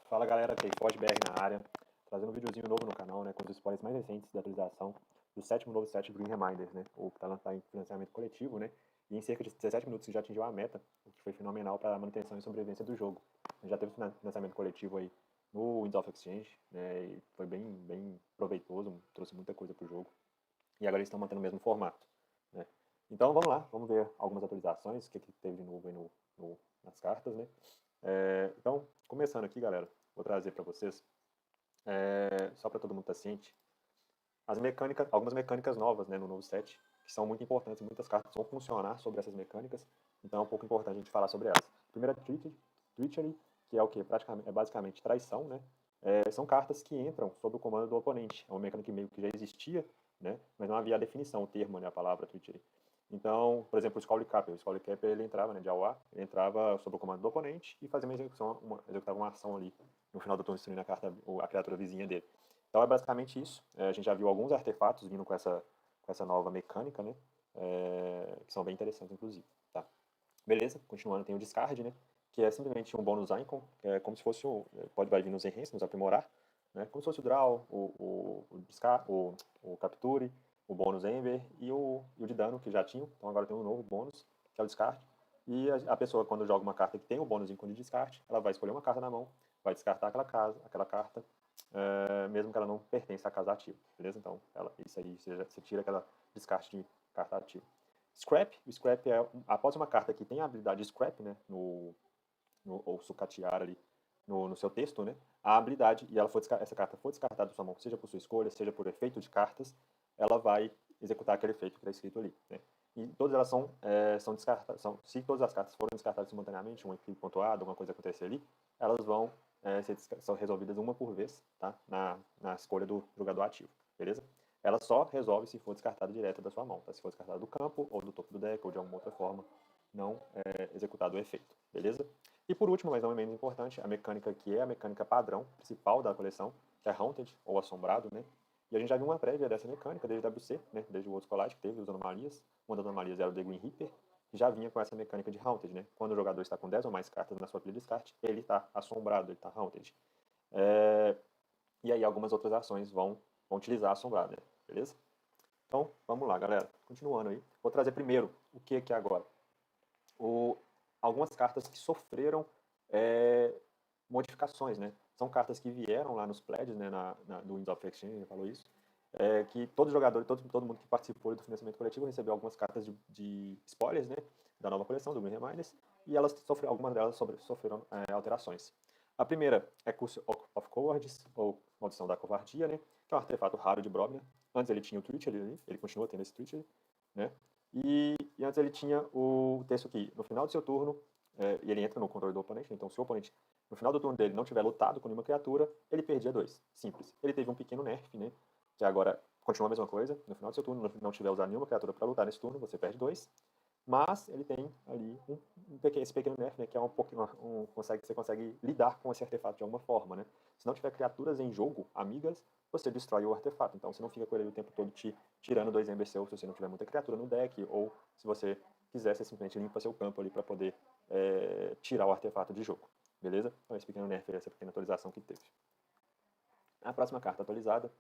Fala galera, aqui é ForgeBR na área, trazendo um videozinho novo no canal, né, com os spoilers mais recentes da atualização do sétimo novo set Green Reminders, né, o que está lançado em financiamento coletivo, né, e em cerca de 17 minutos que já atingiu a meta, o que foi fenomenal para a manutenção e sobrevivência do jogo. Já teve financiamento coletivo aí no Winds of Exchange, né, e foi bem proveitoso, trouxe muita coisa para o jogo, e agora eles estão mantendo o mesmo formato, né. Então vamos lá, vamos ver algumas atualizações, o que teve de novo aí nas cartas, né. Então, começando aqui, galera, vou trazer para vocês, só para todo mundo estar ciente, algumas mecânicas novas, né, no novo set, que são muito importantes, muitas cartas vão funcionar sobre essas mecânicas, então é um pouco importante a gente falar sobre elas. Primeira, Treachery, que é o que? É basicamente traição, né? São cartas que entram sob o comando do oponente, é uma mecânica que meio que já existia, né, mas não havia a definição, o termo, né, a palavra Treachery. Então, por exemplo, o Skull Capper. O Skull Capper, ele entrava, né, de AOA, ele entrava sob o comando do oponente e fazia executava uma ação ali no final do turno, destruindo a criatura vizinha dele. Então é basicamente isso. A gente já viu alguns artefatos vindo com essa nova mecânica, né, que são bem interessantes, inclusive. Tá? Beleza, continuando, tem o Discard, né, que é simplesmente um bônus icon, que é como se fosse vai vir nos enhance, nos aprimorar, né, como se fosse o Draw, o Capture, o bônus Ember e o de dano, que já tinha. Então agora tem um novo bônus, que é o Descarte. E a pessoa, quando joga uma carta que tem o bônus de descarte, ela vai escolher uma carta na mão, vai descartar aquela carta, mesmo que ela não pertença à casa ativa, beleza? Então, isso aí, você tira aquela descarte de carta ativa. Scrap, o Scrap após uma carta que tem a habilidade Scrap, né, ou sucatear ali no seu texto, né, a habilidade, e essa carta for descartada da sua mão, seja por sua escolha, seja por efeito de cartas, ela vai executar aquele efeito que está escrito ali, né. E todas elas são descartadas, se todas as cartas forem descartadas simultaneamente, um efeito pontuado, alguma coisa acontecer ali, elas vão são resolvidas uma por vez, tá, na escolha do jogador ativo, beleza? Ela só resolve se for descartada direto da sua mão, tá? Se for descartada do campo, ou do topo do deck, ou de alguma outra forma, não executado o efeito, beleza? E por último, mas não é menos importante, a mecânica que é a mecânica padrão principal da coleção, que é Haunted, ou Assombrado, né? E a gente já viu uma prévia dessa mecânica desde o WC, né? Desde o outro Collage que teve, as anomalias. Uma das anomalias era o The Green Reaper, que já vinha com essa mecânica de Haunted, né? Quando o jogador está com 10 ou mais cartas na sua pilha de descarte, ele está assombrado, ele está Haunted. E aí algumas outras ações vão utilizar Assombrado, né? Beleza? Então, vamos lá, galera. Continuando aí. Vou trazer primeiro o que é agora. Algumas cartas que sofreram modificações, né? São cartas que vieram lá nos pledges, né, no Winds of Exchange, falou isso, que todo jogador, todo mundo que participou do financiamento coletivo recebeu algumas cartas de spoilers, né, da nova coleção, do Green Reminders, e algumas delas sofreram alterações. A primeira é Curse of Cowards, ou Maldição da Covardia, né, que é um artefato raro de Brobner. Antes ele tinha o Twitch ali, ele continua tendo esse Twitch, né, e antes ele tinha o texto que, no final do seu turno, e ele entra no controle do oponente, então se o oponente, no final do turno dele, não tiver lutado com nenhuma criatura, ele perdia 2. Simples. Ele teve um pequeno nerf, né, que agora continua a mesma coisa. No final do seu turno, não tiver usado nenhuma criatura para lutar nesse turno, você perde 2. Mas ele tem ali esse pequeno nerf, né, que é você consegue lidar com esse artefato de alguma forma, né? Se não tiver criaturas em jogo, amigas, você destrói o artefato. Então você não fica com ele o tempo todo tirando 2 Ember Seal se você não tiver muita criatura no deck, ou se você quiser, você simplesmente limpa seu campo ali para poder tirar o artefato de jogo. Beleza? Então esse pequeno nerf, essa pequena atualização que teve. A próxima carta atualizada,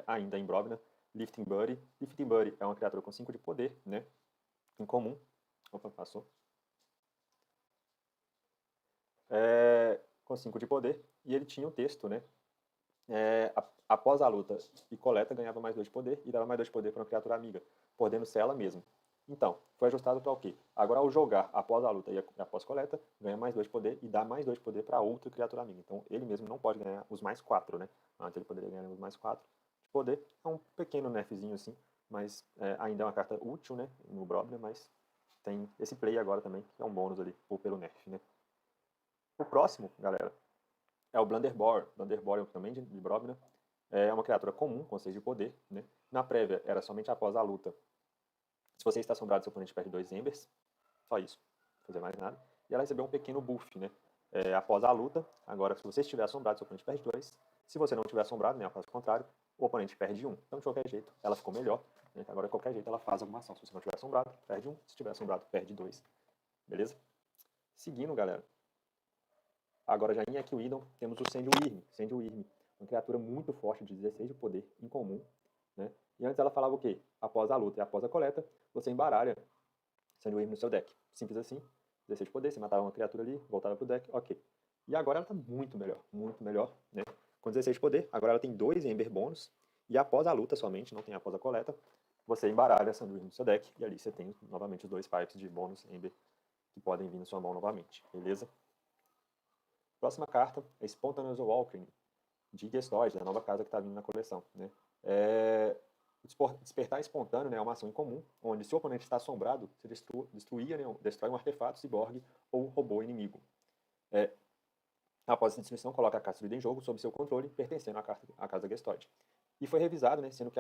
ainda em Brobner, Lifting Buddy. Lifting Buddy é uma criatura com 5 de poder, né? Incomum. Opa, passou. Com 5 de poder. E ele tinha um texto, né? Após a luta e coleta, ganhava mais 2 de poder e dava mais 2 de poder para uma criatura amiga, podendo ser ela mesma. Então, foi ajustado para o quê? Agora, ao jogar após a luta e após coleta, ganha mais 2 de poder e dá mais 2 de poder para outra criatura amiga. Então, ele mesmo não pode ganhar os mais 4, né? Antes ele poderia ganhar os mais 4 de poder. É um pequeno nerfzinho assim, mas ainda é uma carta útil, né? No Brobner, mas tem esse play agora também, que é um bônus ali, pelo nerf, né? O próximo, galera, é o Blunderbore. Blunderbore também de Brobner. É uma criatura comum, com 6 de poder, né? Na prévia, era somente após a luta. Se você está assombrado, seu oponente perde 2 Embers. Só isso. Não fazer mais nada. E ela recebeu um pequeno buff, né? Após a luta. Agora, se você estiver assombrado, seu oponente perde 2. Se você não estiver assombrado, né, ao caso contrário, o oponente perde 1. Então, de qualquer jeito, ela ficou melhor. Né? Agora, de qualquer jeito, ela faz alguma ação. Se você não estiver assombrado, perde 1. Se estiver assombrado, perde 2. Beleza? Seguindo, galera. Agora já em Equidon temos o Send Wyrm, uma criatura muito forte de 16 de poder, incomum, né? E antes ela falava o quê? Após a luta e após a coleta, você embaralha Send Wyrm no seu deck. Simples assim, 16 de poder, você matava uma criatura ali, voltava pro deck, ok. E agora ela tá muito melhor, né? Com 16 de poder, agora ela tem 2 Ember bônus, e após a luta somente, não tem após a coleta, você embaralha Send Wyrm no seu deck, e ali você tem novamente os 2 pipes de bônus Ember que podem vir na sua mão novamente, beleza? Próxima carta é Spontaneous Awakening, de Gestoid, da nova casa que está vindo na coleção, né? Despertar espontâneo, né, é uma ação incomum, onde se o oponente está assombrado, você destrói um artefato, ciborgue ou robô inimigo. Após essa destruição, coloca a carta destruída em jogo sob seu controle, pertencendo à casa Gestoid. E foi revisado, né, sendo que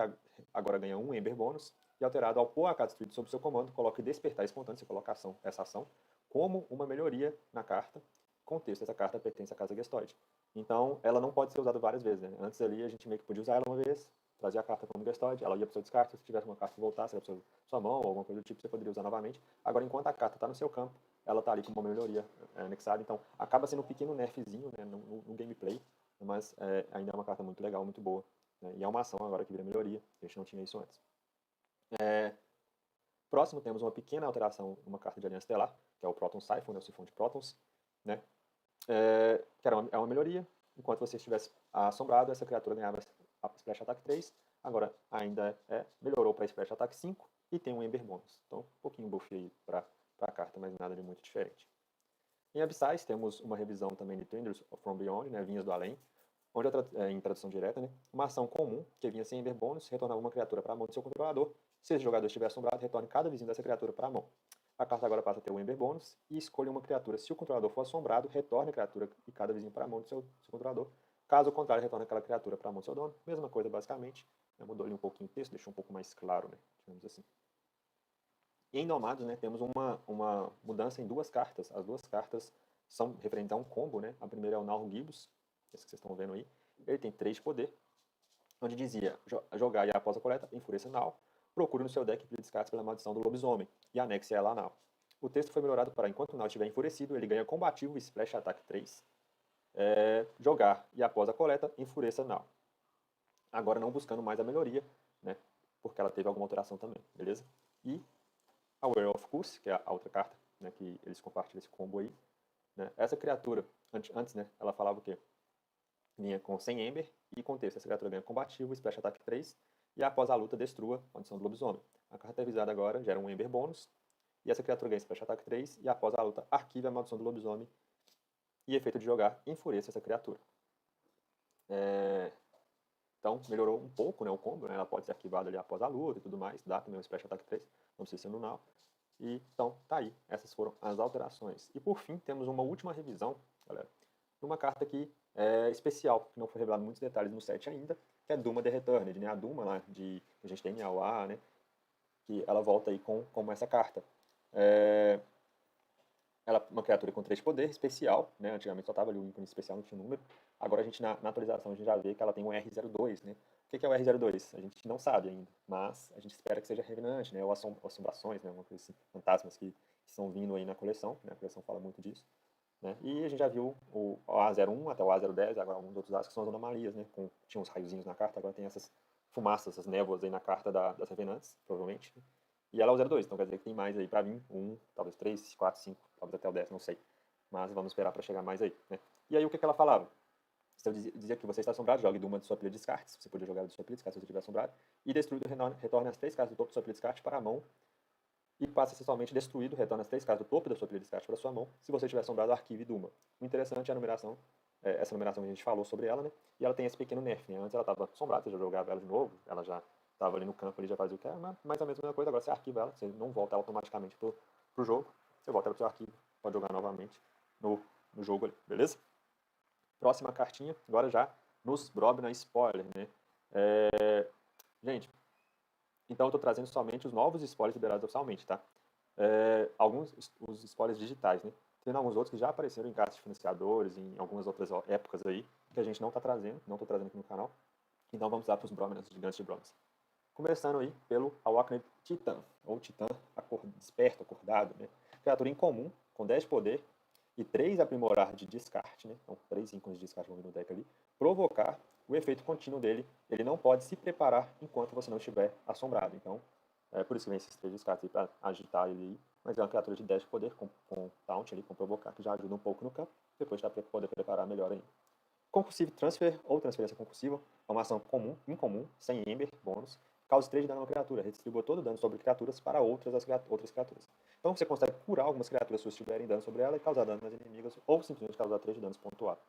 agora ganha 1 Ember bônus, e alterado ao pôr a carta destruída sob seu comando, coloca Despertar espontâneo, você coloca essa ação como uma melhoria na carta. Contexto, essa carta pertence à casa Gestoid. Então, ela não pode ser usada várias vezes, né? Antes ali, a gente meio que podia usar ela uma vez, trazia a carta como Gestoid, ela ia para o seu descarte, se tivesse uma carta que voltasse para sua mão, ou alguma coisa do tipo, você poderia usar novamente. Agora, enquanto a carta está no seu campo, ela está ali com uma melhoria anexada, então acaba sendo um pequeno nerfzinho, né, no gameplay, mas ainda é uma carta muito legal, muito boa, né? E é uma ação agora que vira melhoria, a gente não tinha isso antes. Próximo, temos uma pequena alteração numa carta de Aliança Estelar, que é o Proton Siphon, né, o sifão de prótons, né? Que é uma melhoria. Enquanto você estivesse assombrado, essa criatura ganhava Splash Attack 3, agora ainda melhorou para Splash Attack 5 e tem um Ember Bônus. Então, um pouquinho buff aí para a carta, mas nada de muito diferente. Em Abyssais, temos uma revisão também de Tenders from Beyond, né, Vinhas do Além, onde em tradução direta, né, uma ação comum, que vinha sem Ember Bônus, retornava uma criatura para a mão do seu controlador. Se esse jogador estiver assombrado, retorne cada vizinho dessa criatura para a mão. A carta agora passa a ter o Ember Bônus e escolha uma criatura. Se o controlador for assombrado, retorne a criatura e cada vizinho para a mão do seu controlador. Caso contrário, retorne aquela criatura para a mão do seu dono. Mesma coisa, basicamente. Mudou ali um pouquinho o texto, deixou um pouco mais claro, né, digamos assim. E em Nomados, né, temos uma mudança em 2 cartas. As 2 cartas são referentes a um combo, né? A primeira é o Narugibus, esse que vocês estão vendo aí. Ele tem 3 de poder, onde dizia jogar e após a coleta, enfureça Nal. Procure no seu deck pedir descartes pela maldição do lobisomem e anexe ela a Nal. O texto foi melhorado para, enquanto o Nal estiver enfurecido, ele ganha combativo e Splash Attack 3. Jogar e após a coleta, enfureça Nal. Agora não buscando mais a melhoria, né? Porque ela teve alguma alteração também, beleza? E a Aware of Curse, que é a outra carta, né, que eles compartilham esse combo aí, né? Essa criatura, antes, né, ela falava o quê? Vinha com 100 Ember e contexto. Essa criatura ganha combativo, Splash Attack 3, e após a luta destrua a maldição do lobisomem. A carta revisada agora gera um Ember bônus, e essa criatura ganha Splash Attack 3, e após a luta arquiva a maldição do lobisomem, e efeito de jogar, enfureça essa criatura. Então, melhorou um pouco, né, o combo, né? Ela pode ser arquivada ali após a luta e tudo mais, dá também um Splash Attack 3, não precisa ser no Nal. E, então, tá aí. Essas foram as alterações. E, por fim, temos uma última revisão, galera, numa carta aqui especial, que não foi revelado muitos detalhes no set ainda, que é Duma the Returned, né? A Duma lá, que a gente tem em AOA, né? Que ela volta aí como essa carta. Ela é uma criatura com 3 de poder, especial, né? Antigamente só tava ali o ícone especial, não tinha número. Agora a gente, na atualização, a gente já vê que ela tem um R02, né? O que é o R02? A gente não sabe ainda, mas a gente espera que seja revenante, né? Ou assombrações, né? Uma coisa assim, fantasmas que estão vindo aí na coleção, né? A coleção fala muito disso. Né? E a gente já viu o A01 até o A010, agora alguns outros As que são as anomalias, né? Tinha uns raiozinhos na carta, agora tem essas fumaças, essas névoas aí na carta das Revenantes, provavelmente. Né? E ela é o 02, então quer dizer que tem mais aí pra vir, 1, talvez 3, 4, 5, talvez até o 10, não sei. Mas vamos esperar pra chegar mais aí, né? E aí o que ela falava? Você dizia que você está assombrado, jogue Duma de sua pilha de descartes, você podia jogar de sua pilha de descartes se você estiver assombrado, e destruído retorne as 3 cartas do topo de sua pilha de descarte para a mão, e passa essencialmente destruído, retorna as 3 cartas do topo da sua pilha de descarte para a sua mão, se você estiver assombrado, arquive Duma. O interessante é a numeração, essa numeração que a gente falou sobre ela, né? E ela tem esse pequeno nerf, né? Antes ela estava assombrada, você já jogava ela de novo, ela já estava ali no campo, ele já fazia o que era, mais ou menos a mesma coisa, agora você arquiva ela, você não volta automaticamente pro jogo, você volta ela pro seu arquivo, pode jogar novamente no jogo ali, beleza? Próxima cartinha, agora já nos Brobna Spoiler, né? Gente, então eu estou trazendo somente os novos spoilers liberados oficialmente, tá? Alguns, os spoilers digitais, né? Tem alguns outros que já apareceram em cartas de financiadores, em algumas outras épocas aí, que a gente não está trazendo, não estou trazendo aqui no canal. Então vamos lá para os Brobnas, gigantes de bronze. Começando aí pelo Awakened Titan, ou Titã desperto, acordado, né? Criatura incomum, com 10 de poder, e 3 aprimorar de descarte, né? Então 3 ícones de descarte vão vir no deck ali, provocar o efeito contínuo dele, ele não pode se preparar enquanto você não estiver assombrado. Então, é por isso que vem esses 3 descartes aí para agitar ele, mas é uma criatura de 10 de poder, com taunt ali, com provocar, que já ajuda um pouco no campo, depois já poder preparar melhor ainda. Compulsive Transfer, ou transferência compulsiva, é uma ação incomum, sem Ember, bônus, causa 3 de dano a uma criatura, redistribua todo o dano sobre criaturas para outras criaturas. Então você consegue curar algumas criaturas se tiverem dano sobre ela e causar dano nas inimigas, ou simplesmente causar 3 de danos pontuado.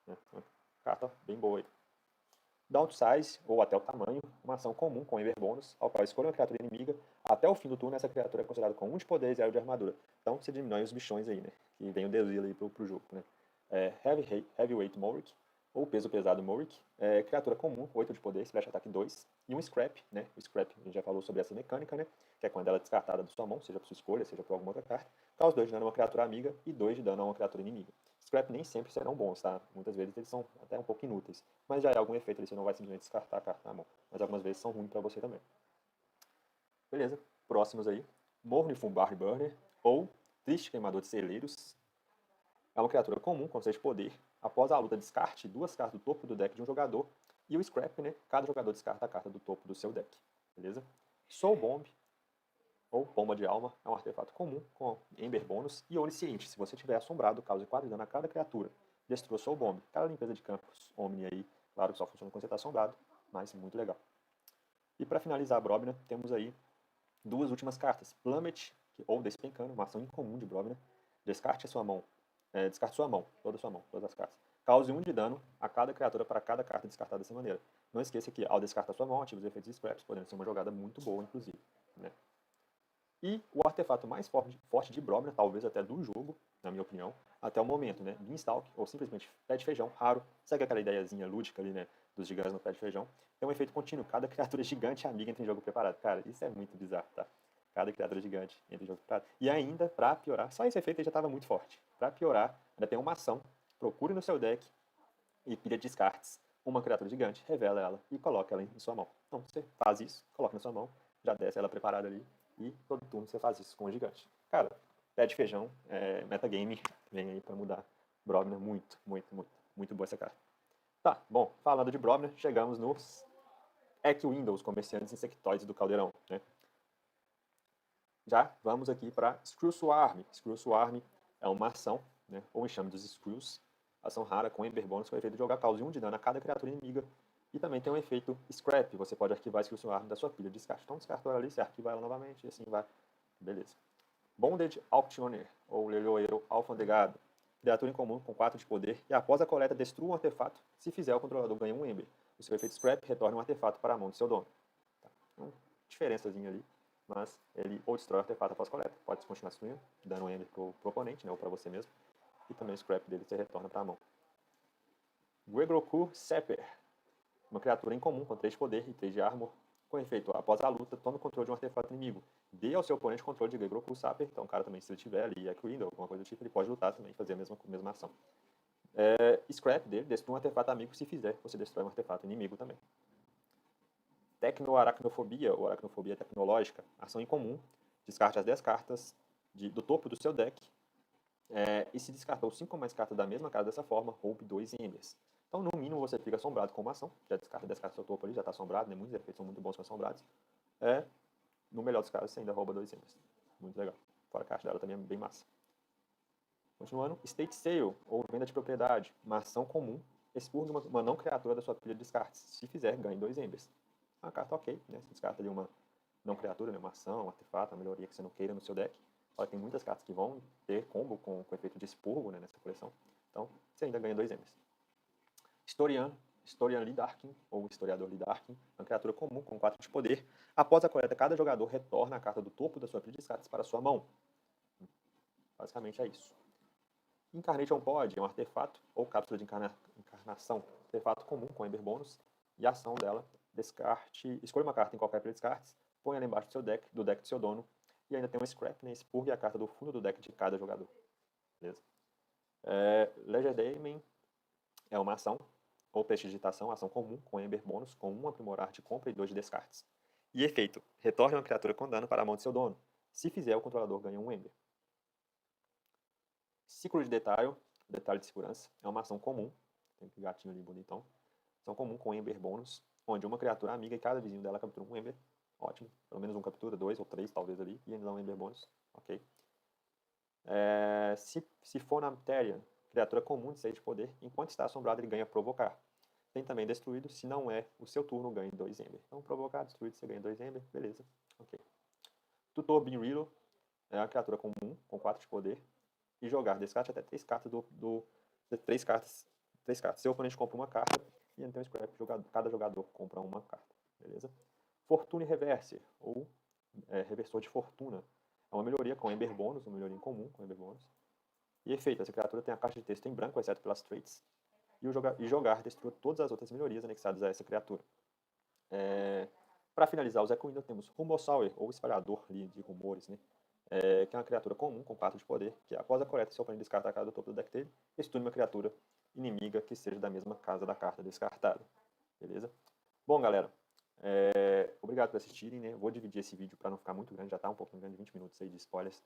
Né? Uma carta bem boa aí. Downsize, ou até o tamanho, uma ação comum com Ember bônus, ao qual escolha uma criatura inimiga, até o fim do turno essa criatura é considerada com 1 de poder e 0 de armadura. Então você diminui os bichões aí, né? Que vem o Desilo aí pro jogo, né? Heavyweight Morik, ou peso pesado Morik, criatura comum, 8 de poder, splash ataque 2, e um Scrap, né? O Scrap, a gente já falou sobre essa mecânica, né? Que é quando ela é descartada da sua mão, seja por sua escolha, seja por alguma outra carta, causa 2 de dano a uma criatura amiga e 2 de dano a uma criatura inimiga. Scrap nem sempre serão bons, tá? Muitas vezes eles são até um pouco inúteis, mas já é algum efeito ali, você não vai simplesmente descartar a carta na mão. Mas algumas vezes são ruins para você também. Beleza, próximos aí. Mournful Barburner, ou Triste Queimador de Celeiros. É uma criatura comum, com 6 de poder. Após a luta, descarte 2 cartas do topo do deck de um jogador. E o Scrap, né? Cada jogador descarta a carta do topo do seu deck. Beleza? Soul Bomb, ou Pomba de Alma, é um artefato comum, com Ember bônus e Onisciente. Se você tiver assombrado, cause 4 de dano a cada criatura. Destrua Soul Bomb. Cada limpeza de campos Omni aí, claro que só funciona quando você está assombrado, mas muito legal. E para finalizar a Brobna, temos aí 2 últimas cartas. Plummet, ou Despencando, uma ação incomum de Brobna. Descarte sua mão, toda a sua mão, todas as cartas. Cause 1 de dano a cada criatura para cada carta descartada dessa maneira. Não esqueça que ao descartar sua mão, ativa os efeitos de Scraps, podendo ser uma jogada muito boa, inclusive. Né? E o artefato mais forte de Brobna, talvez até do jogo, na minha opinião, até o momento, né? Beanstalk, ou simplesmente pé de feijão, raro. Segue aquela ideiazinha lúdica ali, né? Dos gigantes no pé de feijão. Tem um efeito contínuo. Cada criatura gigante amiga entra em jogo preparado. Cara, isso é muito bizarro, tá? Cada criatura gigante entra em jogo preparado. E ainda, pra piorar, só esse efeito aí já estava muito forte. Pra piorar, ainda tem uma ação. Procure no seu deck e pilha descartes uma criatura gigante, revela ela e coloca ela em sua mão. Então, você faz isso, coloca na sua mão, já desce ela preparada ali, e todo turno você faz isso com o gigante. Cara, pé de feijão, metagame, vem aí pra mudar. Brobner, muito boa essa carta. Tá, bom, falando de Brobner, chegamos nos Eck-Windows, comerciantes insectoides do Caldeirão, né? Já vamos aqui para Screw Swarm. Screw Swarm é uma ação, né, ou enxame dos Screws, ação rara com Ember Bônus com o efeito de jogar cause 1 de dano a cada criatura inimiga. E também tem um efeito Scrap, você pode arquivar Screw Swarm da sua pilha de descarte. Então descartou ela ali, você arquiva ela novamente e assim vai. Beleza. Bonded Auctioneer, ou Leiloeiro Alfandegado. Criatura incomum com 4 de poder, e após a coleta destrua um artefato, se fizer o controlador ganha um Ember. O seu efeito Scrap retorna um artefato para a mão do seu dono. Tá. Então, diferençazinha ali, mas ele ou destrói o artefato após coleta, pode continuar destruindo, dando um Ember pro oponente, né, ou para você mesmo, e também o Scrap dele você retorna para a mão. Gregroku Seper, uma criatura incomum com 3 de poder e 3 de armor. Com efeito, após a luta, toma o controle de um artefato inimigo. Dê ao seu oponente controle de Gregroku Saper. Então, o cara também, se ele tiver ali Eck-Window, alguma coisa do tipo, ele pode lutar também, fazer a mesma ação. Scrap dele, destrua um artefato amigo. Se fizer, você destrói um artefato inimigo também. Tecnoaracnofobia, ou aracnofobia tecnológica, ação incomum. Descarte as 10 cartas do topo do seu deck. E se descartou 5 ou mais cartas da mesma casa dessa forma, roube 2 Embers. Então, no mínimo, você fica assombrado com uma ação. Já descarta 10 cartas do seu topo ali, já está assombrado, né? Muitos efeitos são muito bons com assombrados. No melhor dos casos, você ainda rouba 2 Embers. Muito legal. Fora a caixa dela também é bem massa. Continuando, State Sale, ou venda de propriedade. Uma ação comum, expurga uma não criatura da sua pilha de descartes. Se fizer, ganhe 2 Embers. Uma carta ok, né? Você descarta ali uma não criatura, né? Uma ação, um artefato, uma melhoria que você não queira no seu deck. Só que tem muitas cartas que vão ter combo com efeito de expurgo, né, nessa coleção. Então, você ainda ganha 2 Embers. Historian Lidarkin, ou Historiador Lidarkin, uma criatura comum com 4 de poder. Após a coleta, cada jogador retorna a carta do topo da sua pilha de descartes para sua mão. Basicamente é isso. Incarnation Pod é um artefato ou cápsula de encarnação. Artefato comum com Ember bônus. E a ação dela, escolha uma carta em qualquer pilha de descartes, põe ela embaixo do deck do seu dono. E ainda tem um Scrap, né? Expurgue a carta do fundo do deck de cada jogador. Beleza? Legendary é uma ação ou prestidigitação, ação comum, com Ember bônus, com 1 aprimorar de compra e 2 de descartes. E efeito, retorne uma criatura com dano para a mão de seu dono. Se fizer, o controlador ganha 1 Ember. Ciclo de detalhe de segurança, é uma ação comum, tem aquele gatinho ali bonitão, ação comum com Ember bônus, onde uma criatura amiga e cada vizinho dela captura um Ember, ótimo, pelo menos um captura, 2 ou 3 talvez ali, e eles dão um Ember bônus, ok. Se for na matéria, criatura comum de 6 de poder, enquanto está assombrado ele ganha provocar. Tem também destruído, se não é o seu turno, ganha 2 Ember. Então provocar, destruído, você ganha 2 Ember, beleza, ok. Tutor Bean Riddle é uma criatura comum, com 4 de poder, e jogar, descarte até 3 cartas três cartas. Seu oponente compra uma carta, e então scrap, cada jogador compra uma carta, beleza? Fortune Reverse, ou reversor de fortuna. É uma melhoria com Ember bônus, uma melhoria em comum com Ember bônus. E efeito, essa criatura tem a caixa de texto em branco, exceto pelas traits, e jogar destrua todas as outras melhorias anexadas a essa criatura. Para finalizar os Equino, temos Rumosauer, ou espalhador de rumores, né? Que é uma criatura comum, com 4 de poder, que após a coleta, seu oponente descarta a carta do topo do deck dele, estune uma criatura inimiga que seja da mesma casa da carta descartada. Beleza? Bom, galera, obrigado por assistirem, né? Vou dividir esse vídeo para não ficar muito grande, já está um pouco grande, 20 minutos aí de spoilers.